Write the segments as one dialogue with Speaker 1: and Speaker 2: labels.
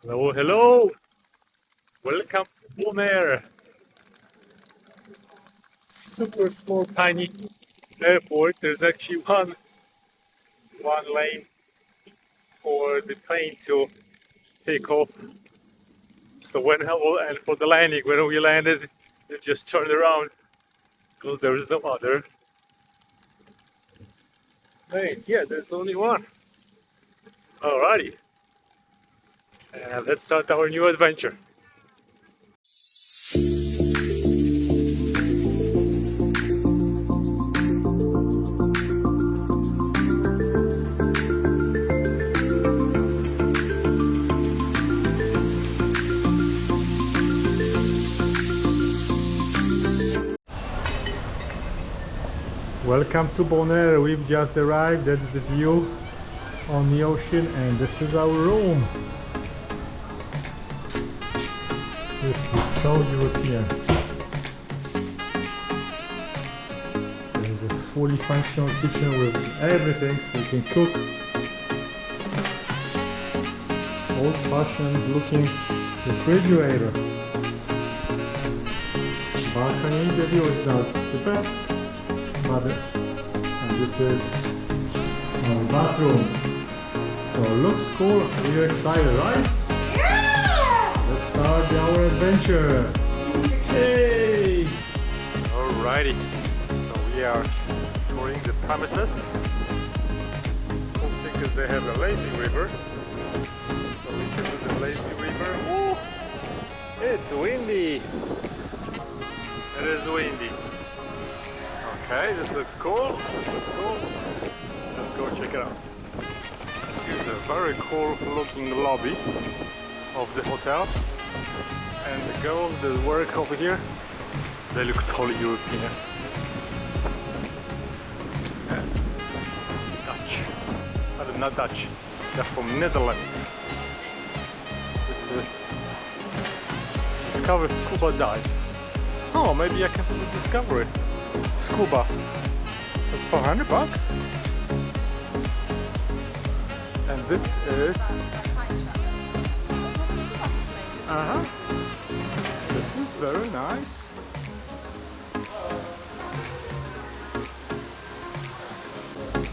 Speaker 1: Hello, hello! Welcome to Bonaire. Super small, tiny airport. There's actually one lane for the plane to take off. So and for the landing, when we landed, it just turned around because there is no other lane. Yeah, there's only one. Alrighty, and let's start our new adventure. Welcome to Bonaire. We've just arrived. That's the view on the ocean, and this is our room. This is so European. There's a fully functional kitchen with everything, so you can cook. Old-fashioned looking refrigerator. Balcony, the view is not the best. And this is our bathroom. So looks cool. We're excited, right? Yeah! Let's start our adventure. Hey! Alrighty. So we are touring the premises. Cool thing is they have a lazy river. So we can do the lazy river. Ooh! It's windy. It is windy. Okay, this looks cool. This looks cool. Let's go check it out. Here's a very cool looking lobby of the hotel. And the girls that work over here, they look totally European. Dutch. Not Dutch. They're from Netherlands. This is Discover Scuba Dive. Oh, maybe I can discover it. Scuba. That's $400. And this is this is very nice.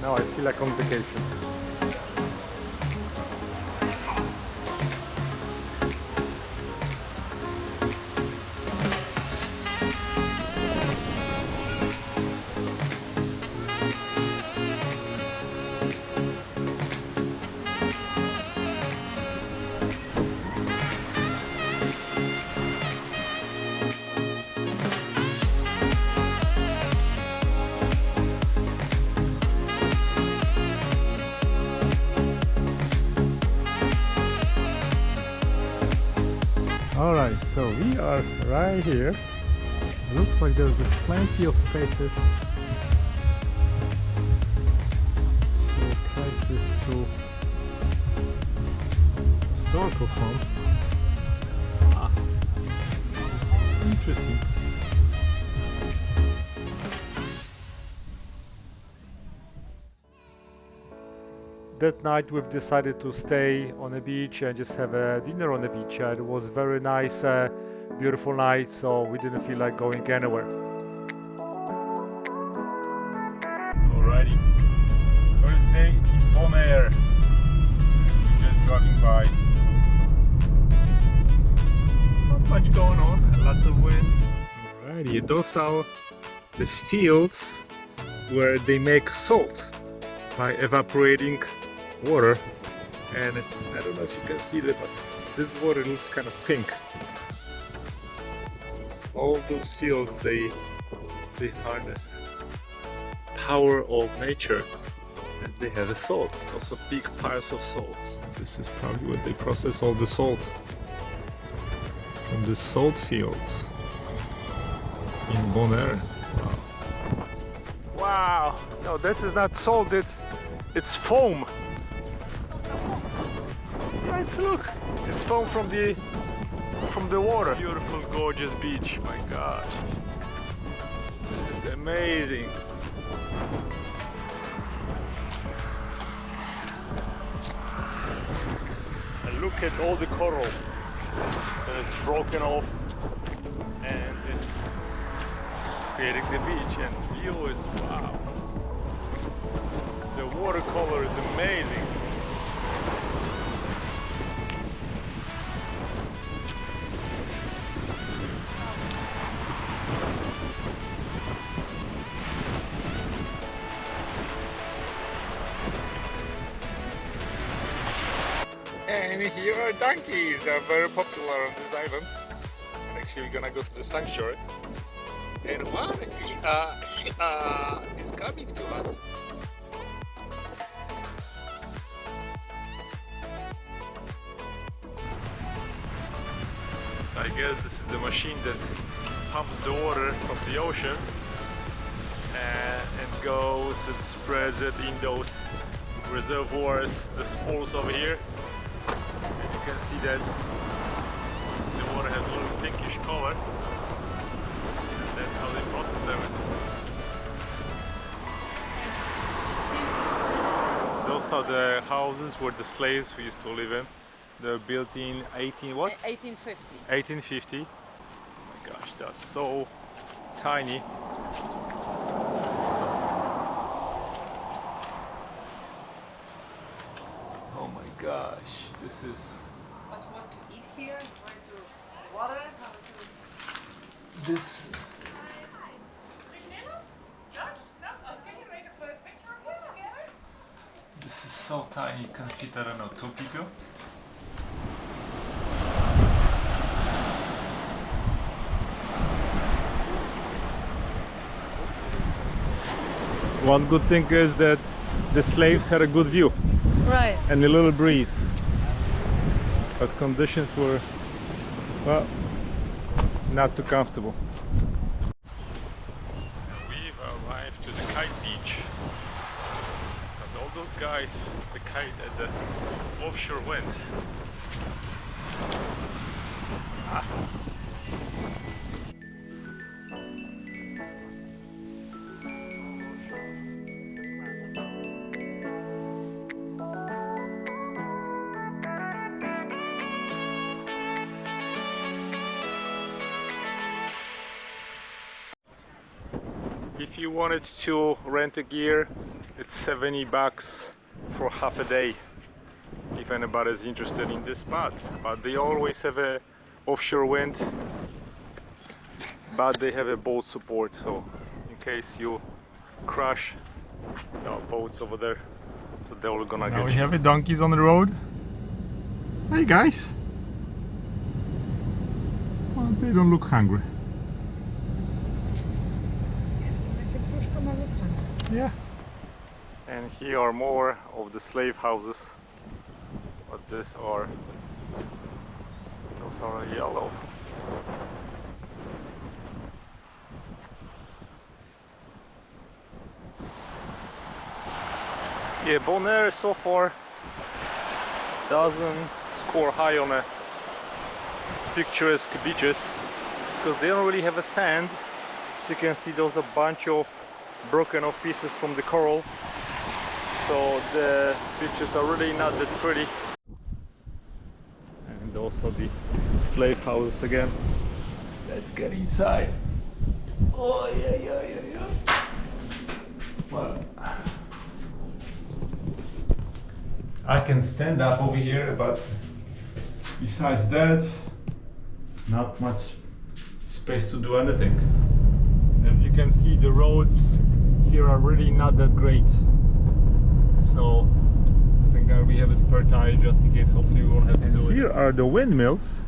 Speaker 1: Now I feel like on vacation. Alright, so we are right here. Looks like there's plenty of spaces. So places to snorkel from. Ah, interesting. That night we've decided to stay on the beach and just have a dinner on the beach. It was very nice, beautiful night, so we didn't feel like going anywhere. Alrighty, first day in Bonaire. Just driving by. Not much going on, lots of wind. Alrighty, those are the fields where they make salt by evaporating water, and I don't know if you can see that, but this water looks kind of pink. All those fields, they harness power of nature, and they have a salt, also big piles of salt. This is probably what they process all the salt from the salt fields in Bonaire. Wow! Wow! No, this is not salt. It's foam. Look, it's foam from the water. Beautiful, gorgeous beach. My gosh, this is amazing. I look at all the coral that is broken off, and it's creating the beach, and the view is wow. The watercolor is amazing. And here are donkeys. They're very popular on these islands. Actually, we're gonna go to the sanctuary. And one is coming to us. So I guess this is the machine that pumps the water from the ocean and goes and spreads it in those reservoirs, the spools over here. And you can see that the water has a little pinkish color. And that's how they process everything. Those are the houses where the slaves who used to live in. They're built in
Speaker 2: 1850.
Speaker 1: 1850. Oh my gosh, that's so tiny. Oh my gosh, this is...
Speaker 2: But what to eat here? Where to water? How to...
Speaker 1: This... This is so tiny, it can fit, I don't know, 2 people. One good thing is that the slaves had a good view.
Speaker 2: Right.
Speaker 1: And a little breeze. But conditions were, well, not too comfortable. We've arrived to the Kite Beach. And all those guys, the kite at the offshore wind. Ah. If you wanted to rent a gear, it's 70 bucks for half a day, if anybody's interested in this spot. But they always have a offshore wind, but they have a boat support, so in case you crash, there are boats over there, so they're all gonna get you. Now we have the donkeys on the road. Hey guys! Well, they don't look hungry. Yeah. And here are more of the slave houses. But those are yellow. Yeah, Bonaire so far doesn't score high on a picturesque beaches because they don't really have a sand. So you can see there's a bunch of broken off pieces from the coral, so the beaches are really not that pretty. And also the slave houses again. Let's get inside. Oh yeah. Well, I can stand up over here, but besides that, not much space to do anything. As you can see, the roads here are really not that great, so I think we have a spare tire just in case. Hopefully we won't have to do it. Here are the windmills.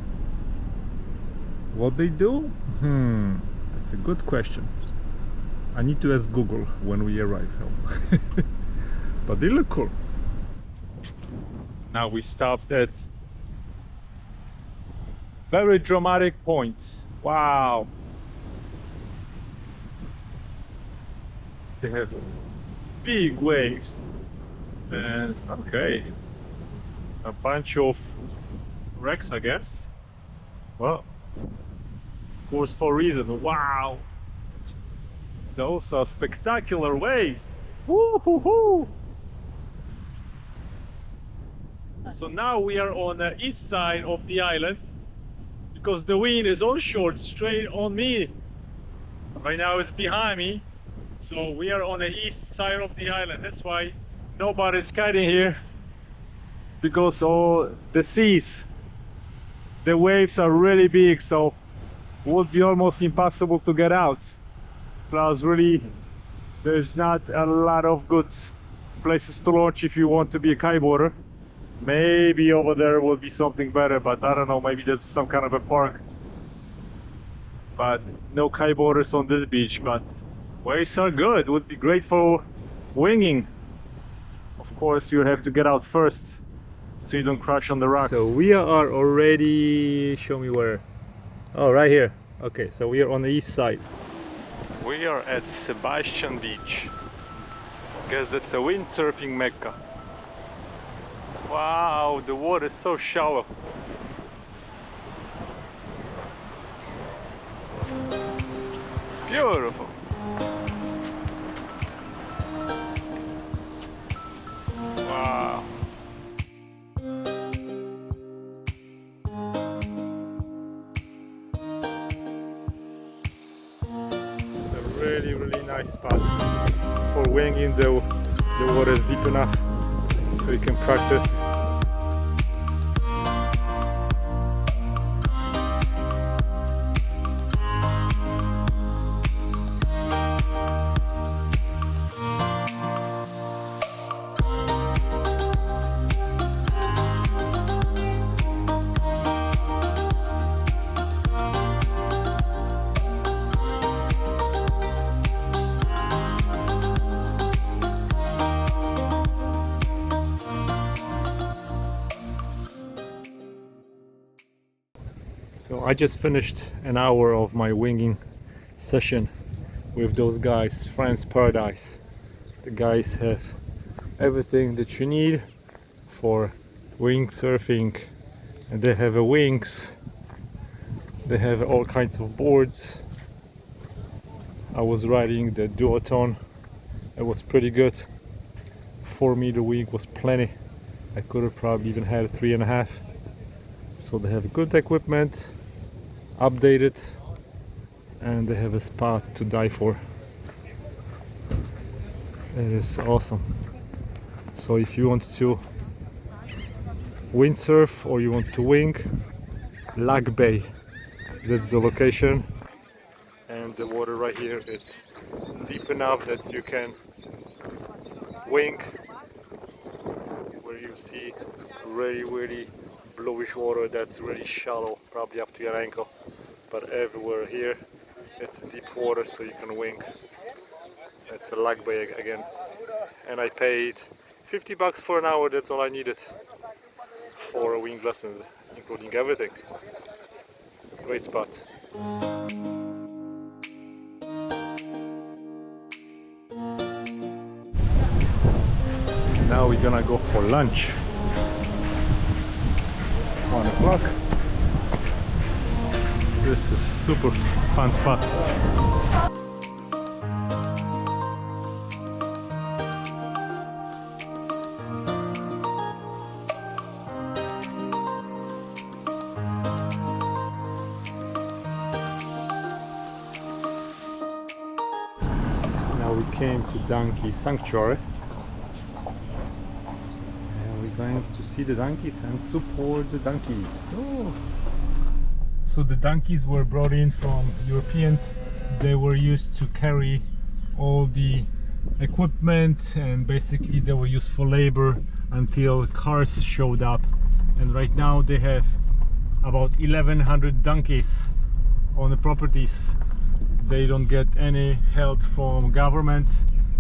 Speaker 1: What they do? That's a good question. I need to ask Google when we arrive home. But they look cool. Now we stopped at very dramatic points. Wow. They have big waves and okay, a bunch of wrecks, I guess. Well, of course, for a reason. Wow, those are spectacular waves. Woo hoo hoo! So now we are on the east side of the island because the wind is on short straight on me. Right now it's behind me. So we are on the east side of the island. That's why nobody's kiting here, because all the seas, the waves are really big, so it would be almost impossible to get out. Plus really there's not a lot of good places to launch if you want to be a kiteboarder. Maybe over there will be something better, but I don't know, maybe there's some kind of a park. But no kiteboarders on this beach, but waves are good. Would be great for winging. Of course you have to get out first so you don't crash on the rocks. So we are already, show me where. Oh, right here. Okay, so we are on the east side. We are at Sebastian Beach. I guess that's a windsurfing mecca. Wow, the water is so shallow. Beautiful. Wow. It's a really, really nice spot for winging. The water is deep enough so you can practice. So I just finished an hour of my winging session with those guys, France Paradise. The guys have everything that you need for wing surfing, and they have wings, they have all kinds of boards. I was riding the duotone. It was pretty good. For me the wing was plenty. I could have probably even had 3.5. So they have good equipment, updated, and they have a spot to die for. It is awesome. So if you want to windsurf or you want to wing, Lag Bay, that's the location. And the water right here, it's deep enough that you can wing, where you see really, really bluish water that's really shallow, probably up to your ankle. But everywhere here it's deep water, so you can wing. It's a Lag Bay again, and I paid $50 for an hour. That's all I needed for a wing lesson, including everything. Great spot. Now we're gonna go for lunch. 1 o'clock. This is super fun spot. Now we came to Donkey Sanctuary. Going to see the donkeys and support the donkeys. So the donkeys were brought in from Europeans. They were used to carry all the equipment, and basically they were used for labor until cars showed up. And right now they have about 1,100 donkeys on the properties. They don't get any help from government.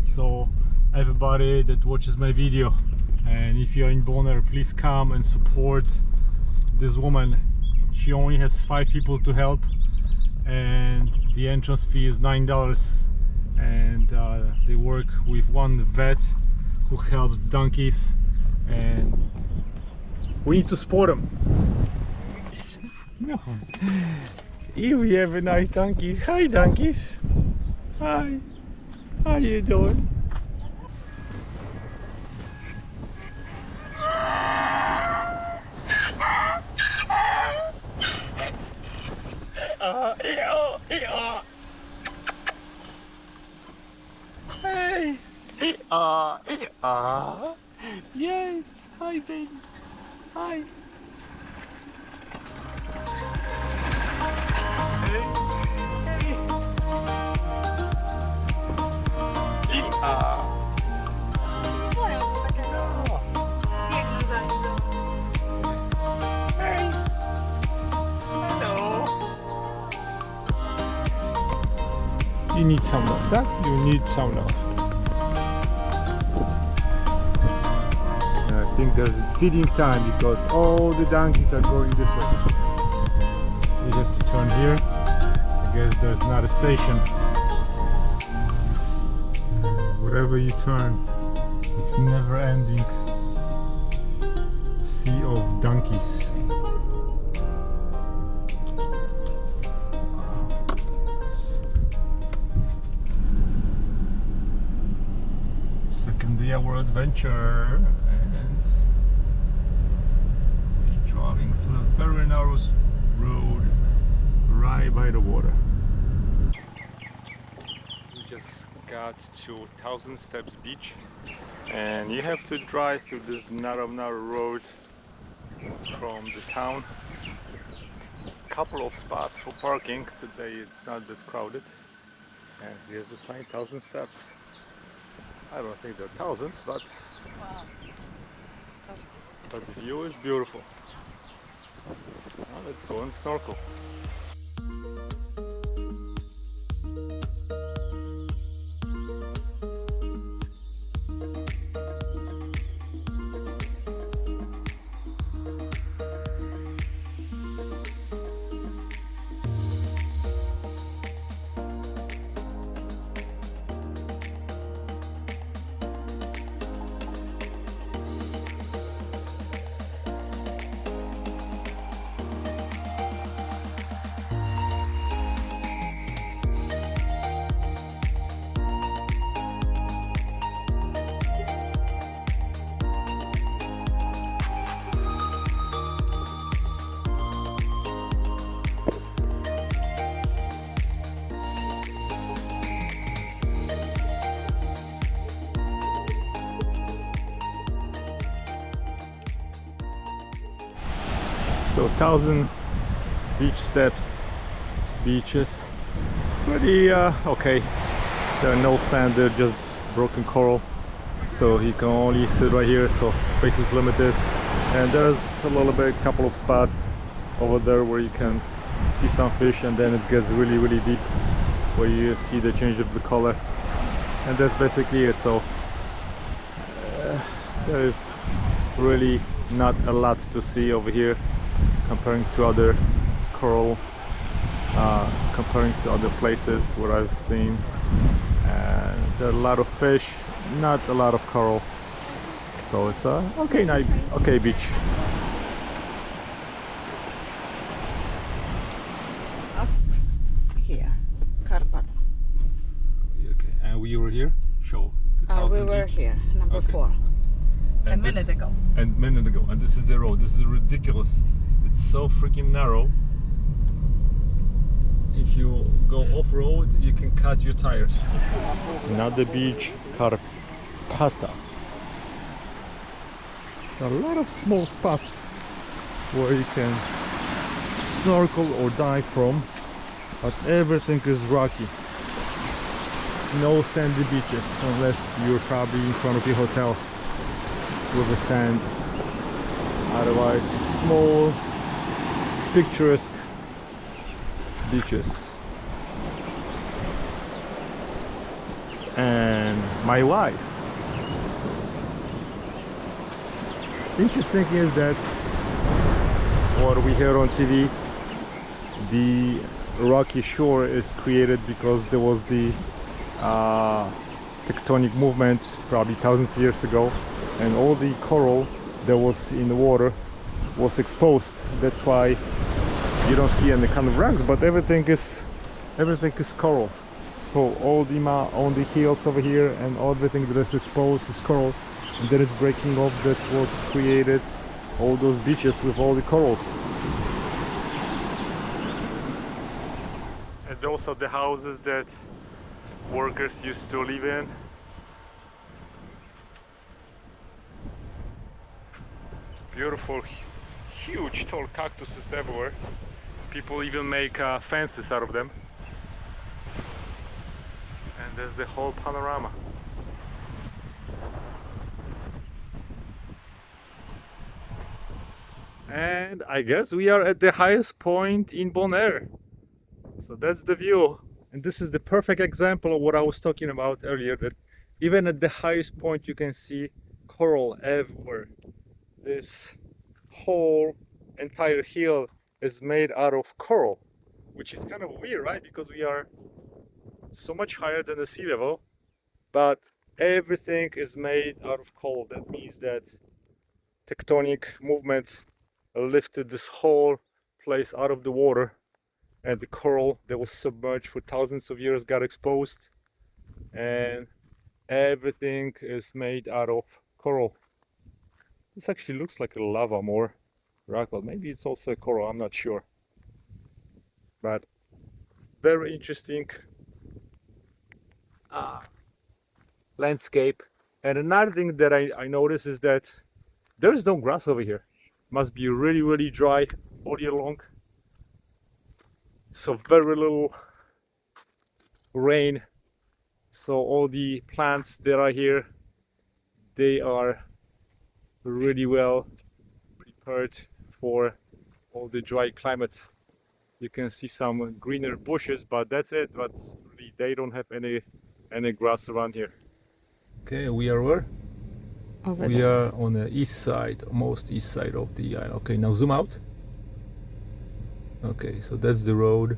Speaker 1: So everybody that watches my video, and if you're in Bonaire, please come and support this woman. She only has 5 people to help, and the entrance fee is $9. And they work with one vet who helps donkeys, and we need to support them. No. Here we have a nice donkeys. Hi donkeys. Hi. How you doing? Yes. Hi, baby. Hi. You need some love, tak? You need some love. I think there's feeding time because all the donkeys are going this way. We have to turn here. I guess there's not a station. Wherever you turn, it's never ending sea of donkeys. Second day of our adventure, and we're driving through a very narrow road right by the water. We just got to 1,000 Steps Beach, and you have to drive through this narrow road from the town. Couple of spots for parking. Today it's not that crowded, and here's the sign 1,000 steps. I don't think there are thousands, but the view is beautiful. Now let's go and snorkel. So 1,000 beach steps, beaches, pretty okay. There are no sand, they're just broken coral, so you can only sit right here, so space is limited. And there's a little bit, couple of spots over there where you can see some fish, and then it gets really deep where you see the change of the color, and that's basically it. So there is really not a lot to see over here comparing to other coral, comparing to other places where I've seen. And there are a lot of fish, not a lot of coral, so it's a okay night, okay beach.
Speaker 2: Here, Karpata.
Speaker 1: Okay, and we were here? Show.
Speaker 2: We were here, number
Speaker 1: Okay.
Speaker 2: 4.
Speaker 1: And
Speaker 2: A minute ago.
Speaker 1: And this is the road. This is ridiculous. It's so freaking narrow. If you go off-road, you can cut your tires. Another beach, Karpata. A lot of small spots where you can snorkel or dive from, but everything is rocky. No sandy beaches, unless you're probably in front of your hotel with the sand. Otherwise, small, picturesque beaches. And my wife. Interesting is that what we hear on TV, the rocky shore is created because there was the tectonic movement probably thousands of years ago, and all the coral that was in the water was exposed. That's why you don't see any kind of rocks, but everything is coral. So all the hills over here and everything that is exposed is coral, and then it's breaking off. That's what created all those beaches with all the corals. And those are the houses that workers used to live in. Beautiful, huge, tall cactuses everywhere. People even make fences out of them. And there's the whole panorama. And I guess we are at the highest point in Bonaire. So that's the view. And this is the perfect example of what I was talking about earlier, that even at the highest point you can see coral everywhere. This whole entire hill is made out of coral, which is kind of weird, right? Because we are so much higher than the sea level, but everything is made out of coral. That means that tectonic movements lifted this whole place out of the water, and the coral that was submerged for thousands of years got exposed, and everything is made out of coral. This actually looks like a lava more, rock, but maybe it's also a coral, I'm not sure. But very interesting landscape. And another thing that I noticed is that there is no grass over here. Must be really, really dry all year long. So very little rain. So all the plants that are here, they are really well prepared for all the dry climate. You can see some greener bushes, but that's it. But really, they don't have any grass around here. Okay, we are where?
Speaker 2: Over
Speaker 1: We
Speaker 2: there.
Speaker 1: are on the east side, most east side of the island. Okay, now zoom out. Okay, so that's the road.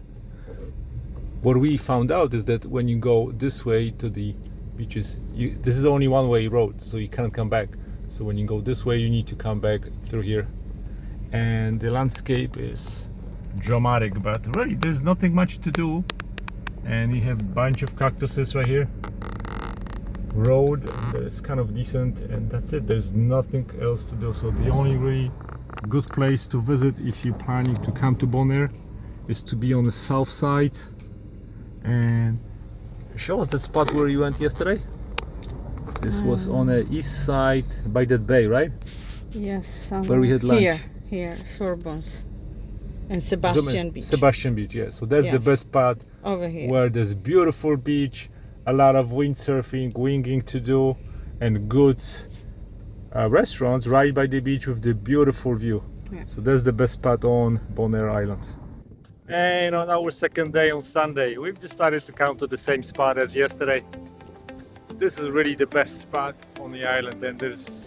Speaker 1: What we found out is that when you go this way to the beaches, this is only one-way road, so you can't come back. So when you go this way, you need to come back through here. And the landscape is dramatic, but really there's nothing much to do. And you have a bunch of cactuses right here. Road is kind of decent, and that's it. There's nothing else to do. So the only really good place to visit if you're planning to come to Bonaire is to be on the south side. And show us that spot where you went yesterday. This was on the east side by that bay, right?
Speaker 2: Yes,
Speaker 1: Where we had lunch.
Speaker 2: Here, Sorbonne's and Sebastian Beach.
Speaker 1: Sebastian Beach, yeah. So that's the
Speaker 2: Yes.
Speaker 1: best part
Speaker 2: Over here.
Speaker 1: where there's beautiful beach, a lot of windsurfing, winging to do, and good restaurants right by the beach with the beautiful view.
Speaker 2: Yeah.
Speaker 1: So that's the best spot on Bonaire Island. And on our second day on Sunday, we've decided to come to the same spot as yesterday. This is really the best spot on the island, and there's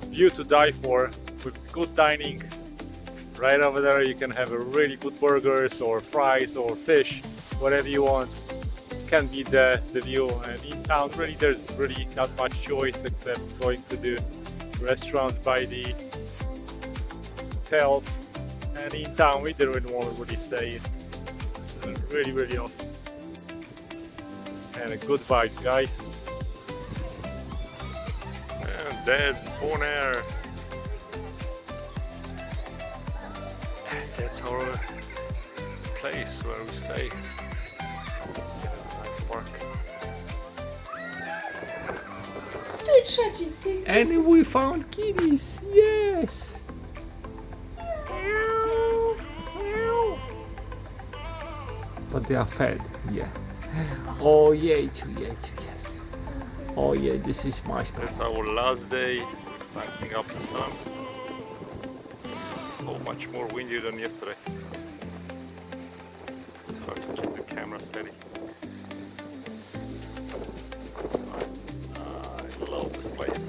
Speaker 1: view to die for with good dining. Right over there you can have a really good burgers or fries or fish, whatever you want. Can be the view. And in town really there's really not much choice except going to the restaurants by the hotels. And in town we didn't want to really stay. This is really, really awesome. And a good vibes, guys. And that's Bonaire. And that's our place where we stay. Nice park. And we found kitties, yes! But they are fed, yeah. Oh yeah, yes. Oh yeah, this is my spot. That's our last day. We're sunking up the sun. So much more windy than yesterday. It's hard to keep the camera steady. I love this place.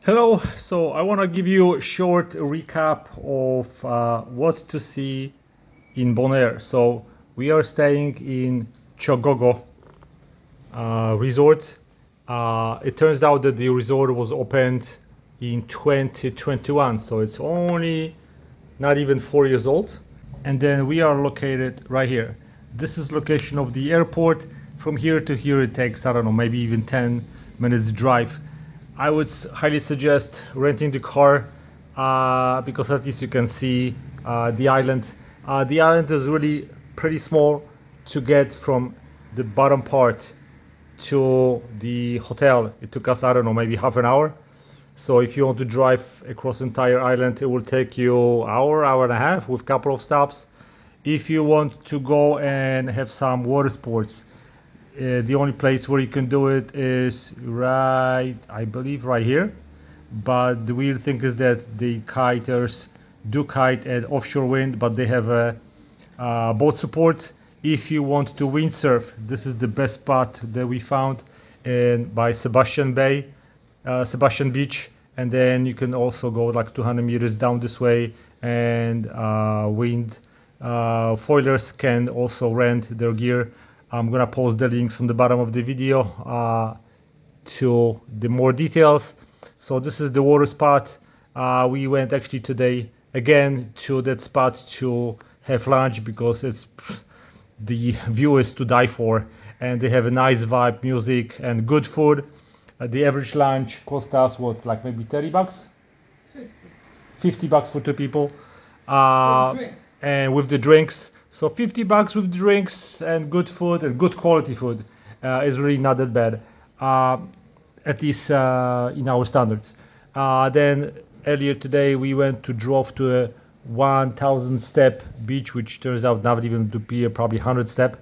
Speaker 1: Hello, so I want to give you a short recap of what to see in Bonaire. So we are staying in Chogogo resort. It turns out that the resort was opened in 2021, so it's only not even 4 years old. And then we are located right here. This is location of the airport. From here to here it takes, I don't know, maybe even 10 minutes drive. I would highly suggest renting the car. because at least you can see the island. The island is really pretty small. To get from the bottom part to the hotel, it took us, I don't know, maybe half an hour. So if you want to drive across the entire island, it will take you hour and a half with a couple of stops. If you want to go and have some water sports, the only place where you can do it is I believe right here. But the weird thing is that the kiters do kite at offshore wind, but they have a boat support. If you want to windsurf, this is the best spot that we found by Sebastian Beach, and then you can also go like 200 meters down this way, and wind foilers can also rent their gear. I'm gonna post the links on the bottom of the video to the more details. So this is the water spot. We went actually today again to that spot to have lunch because the view is to die for, and they have a nice vibe, music and good food. The average lunch cost us what, like maybe 30 bucks? 50 bucks for two people. With drinks. And with the drinks. So 50 bucks with drinks and good food and good quality food is really not that bad, at least in our standards. Then earlier today we drove to a 1,000 step beach, which turns out not even to be probably 100 step,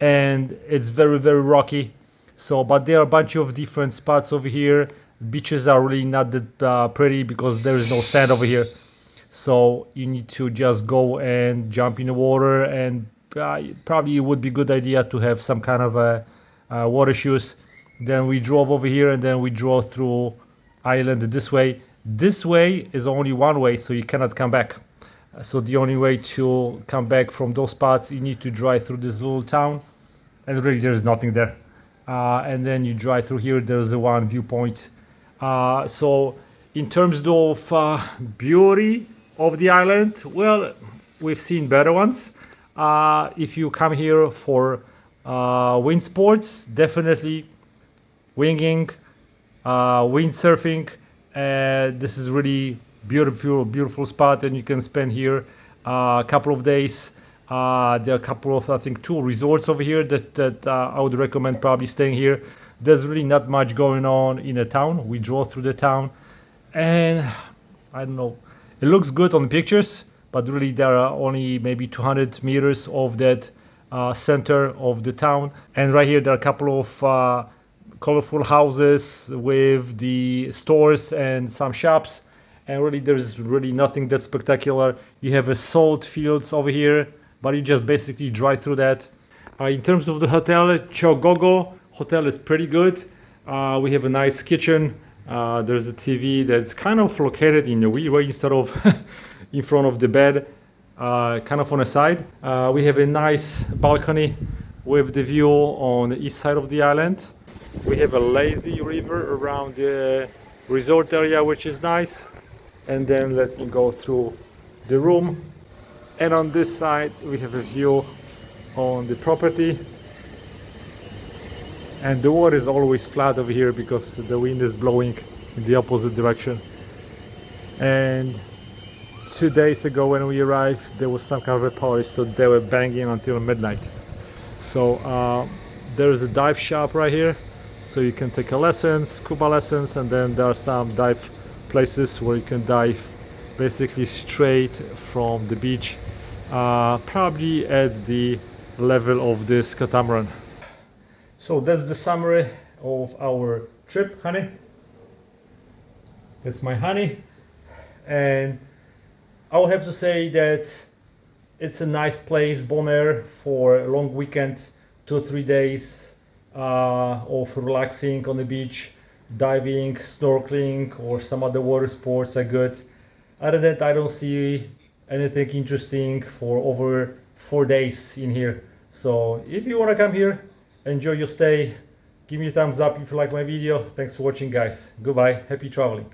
Speaker 1: and it's very rocky. So but there are a bunch of different spots over here. Beaches are really not that pretty because there is no sand over here, so you need to just go and jump in the water, and probably it would be a good idea to have some kind of water shoes. Then we drove over here, and then we drove through island this way. This way is only one way, so you cannot come back. So the only way to come back from those spots, you need to drive through this little town, and really there's nothing there. And then you drive through here, there's one viewpoint. So in terms of beauty of the island, well, we've seen better ones. If you come here for wind sports, definitely winging, windsurfing, this is really beautiful spot, and you can spend here a couple of days. There are a couple of, I think, 2 resorts over here that I would recommend probably staying here. There's really not much going on in the town. We drove through the town, and I don't know, it looks good on the pictures, but really there are only maybe 200 meters of that center of the town. And right here there are a couple of colorful houses with the stores and some shops, and really there's really nothing that spectacular. You have a salt fields over here, but you just basically drive through that. In terms of the hotel, Chogogo hotel is pretty good. We have a nice kitchen. There's a TV that's kind of located in a weird way instead of in front of the bed, kind of on the side. We have a nice balcony with the view on the east side of the island. We have a lazy river around the resort area, which is nice. And then let me go through the room. And on this side we have a view on the property. And the water is always flat over here because the wind is blowing in the opposite direction. And 2 days ago when we arrived, there was some kind of a party, so they were banging until midnight. So there is a dive shop right here, so you can take a lesson, scuba lessons, and then there are some dive places where you can dive basically straight from the beach, probably at the level of this catamaran. So that's the summary of our trip, honey. That's my honey, and I will have to say that it's a nice place, Bonaire, for a long weekend, 2 or 3 days of relaxing on the beach, diving, snorkeling, or some other water sports are good. Other than that, I don't see anything interesting for over 4 days in here. So if you want to come here, enjoy your stay. Give me a thumbs up if you like my video. Thanks for watching, guys. Goodbye. Happy traveling.